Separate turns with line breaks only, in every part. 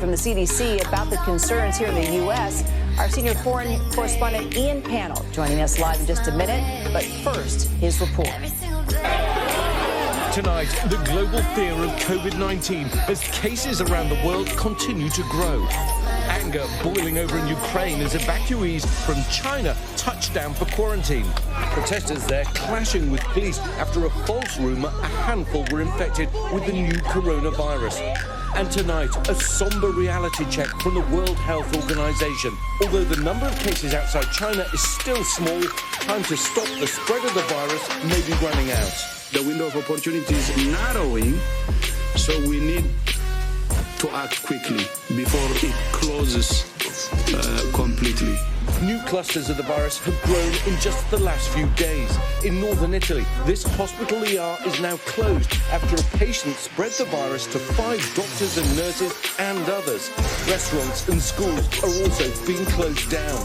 from the CDC about the concerns here in the U.S. Our senior foreign correspondent Ian Pannell joining us live in just a minute. But first, his report.
Tonight, the global fear of COVID-19 as cases around the world continue to grow. Anger boiling over in Ukraine as evacuees from China touch down for quarantine. Protesters there clashing with police after a false rumour a handful were infected with the new coronavirus. And tonight, a somber reality check from the World Health Organization. Although the number of cases outside China is still small, time to stop the spread of the virus may be running out.
The window of opportunity is narrowing, so we need to act quickly before it closes completely.
New clusters of the virus have grown in just the last few days. In northern Italy, this hospital ER is now closed after a patient spread the virus to 5 doctors and nurses and others. Restaurants and schools are also being closed down.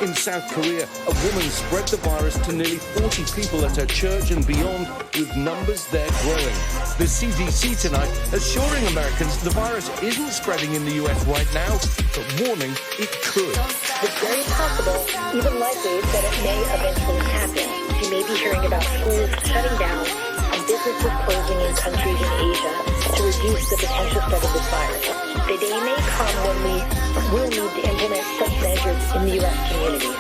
In South Korea, a woman spread the virus to nearly 40 people at her church and beyond, with numbers there growing. The CDC tonight assuring Americans the virus isn't spreading in the U.S. right now, but warning it could.
It's very possible, even likely, that it may eventually happen. You may be hearing about schools shutting down and businesses closing in countries in Asia to reduce the potential spread of this virus. The day may come when we will need to implement such measures in the U.S. community.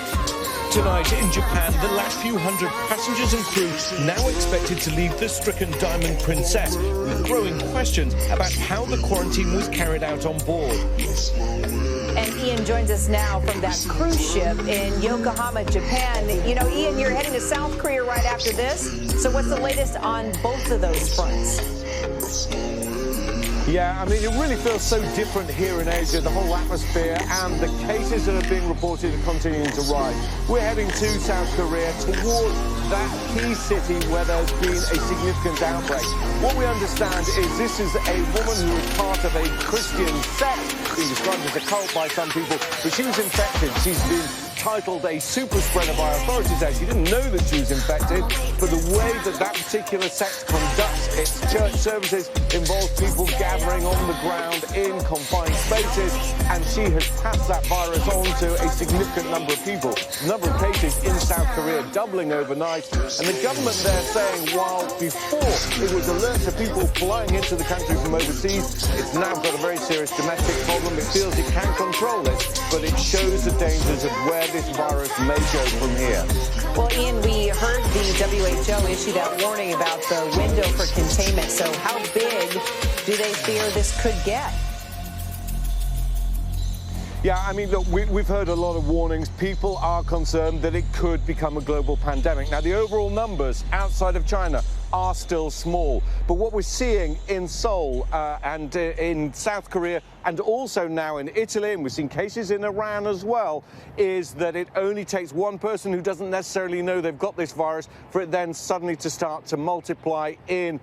Tonight in Japan, the last few hundred passengers and crew now expected to leave the stricken Diamond Princess, with growing questions about how the quarantine was carried out on board.
And Ian joins us now from that cruise ship in Yokohama, Japan. You know, Ian, you're heading to South Korea right after this. So what's the latest on both of those fronts?
Yeah, I mean, it really feels so different here in Asia, the whole atmosphere and the cases that are being reported are continuing to rise. We're heading to South Korea toward that key city where there's been a significant outbreak. What we understand is this is a woman who is part of a Christian sect, being described as a cult by some people, but she was infected. She's been titled a super spreader by authorities there. She didn't know that she was infected, but the way that that particular sect conducts its church services involves people gathering on the ground in confined spaces, and she has passed that virus on to a significant number of people. The number of cases in South Korea doubling overnight, and the government there saying while before it was alert to people flying into the country from overseas, it's now got a very serious domestic problem. It feels it can control it, but it shows the dangers of where this virus may go from here.
Well, Ian, we heard the WHO issue that warning about the window for containment. So how big do they fear this could get?
Yeah, I mean, look, we've heard a lot of warnings. People are concerned that it could become a global pandemic. Now, the overall numbers outside of China are still small. But what we're seeing in Seoul and in South Korea and also now in Italy, and we've seen cases in Iran as well, is that it only takes one person who doesn't necessarily know they've got this virus for it then suddenly to start to multiply in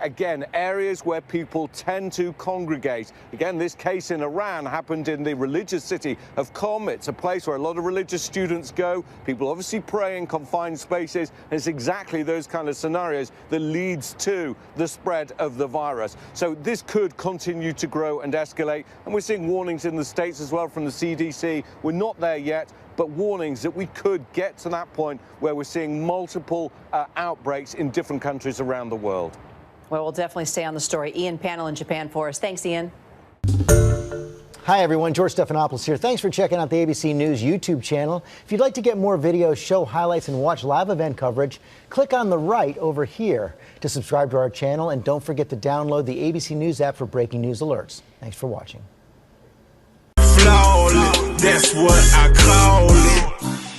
again, areas where people tend to congregate. Again, this case in Iran happened in the religious city of Qom. It's a place where a lot of religious students go. People obviously pray in confined spaces. And it's exactly those kind of scenarios that leads to the spread of the virus. So this could continue to grow and escalate. And we're seeing warnings in the States as well from the CDC. We're not there yet, but warnings that we could get to that point where we're seeing multiple outbreaks in different countries around the world.
Well, we'll definitely stay on the story. Ian Pannell in Japan for us. Thanks, Ian.
Hi, everyone. George Stephanopoulos here. Thanks for checking out the ABC News YouTube channel. If you'd like to get more videos, show highlights, and watch live event coverage, click on the right over here to subscribe to our channel. And don't forget to download the ABC News app for breaking news alerts. Thanks for watching.
Flawless, that's what I call it.